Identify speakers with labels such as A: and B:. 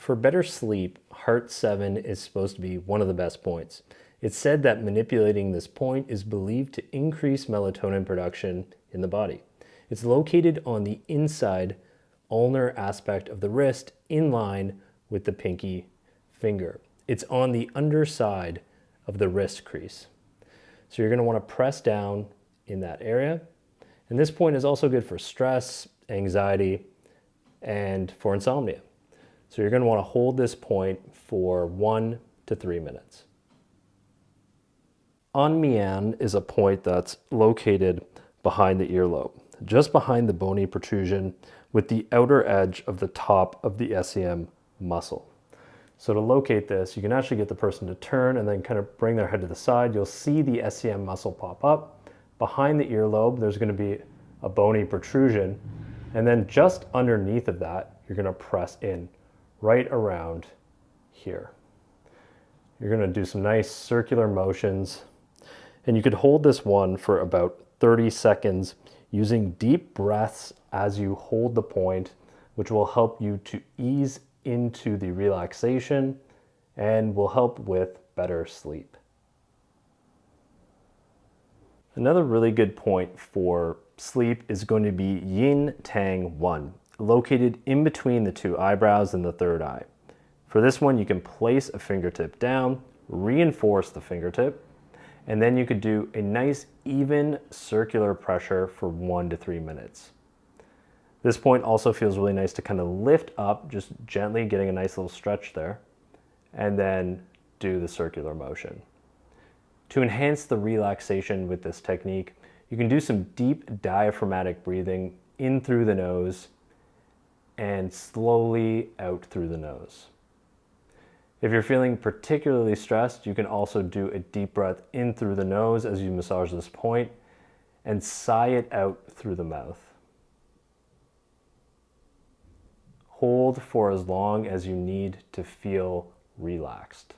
A: For better sleep, heart 7 is supposed to be one of the best points. It's said that manipulating this point is believed to increase melatonin production in the body. It's located on the inside ulnar aspect of the wrist in line with the pinky finger. It's on the underside of the wrist crease. So you're going to want to press down in that area. And this point is also good for stress, anxiety, and for insomnia. So you're going to want to hold this point for 1 to 3 minutes. On Mian is a point that's located behind the earlobe, just behind the bony protrusion with the outer edge of the top of the SCM muscle. So to locate this, you can actually get the person to turn and then kind of bring their head to the side. You'll see the SCM muscle pop up. Behind the earlobe, there's going to be a bony protrusion. And then just underneath of that, you're going to press in right around here. You're going to do some nice circular motions. And you could hold this one for about 30 seconds using deep breaths as you hold the point, which will help you to ease into the relaxation and will help with better sleep. Another really good point for sleep is going to be Yin Tang 1, located in between the two eyebrows and the third eye. For this one, you can place a fingertip down, reinforce the fingertip, and then you could do a nice even circular pressure for 1 to 3 minutes. This point also feels really nice to kind of lift up, just gently getting a nice little stretch there, and then do the circular motion. To enhance the relaxation with this technique, you can do some deep diaphragmatic breathing in through the nose and slowly out through the nose. If you're feeling particularly stressed, you can also do a deep breath in through the nose as you massage this point and sigh it out through the mouth. Hold for as long as you need to feel relaxed.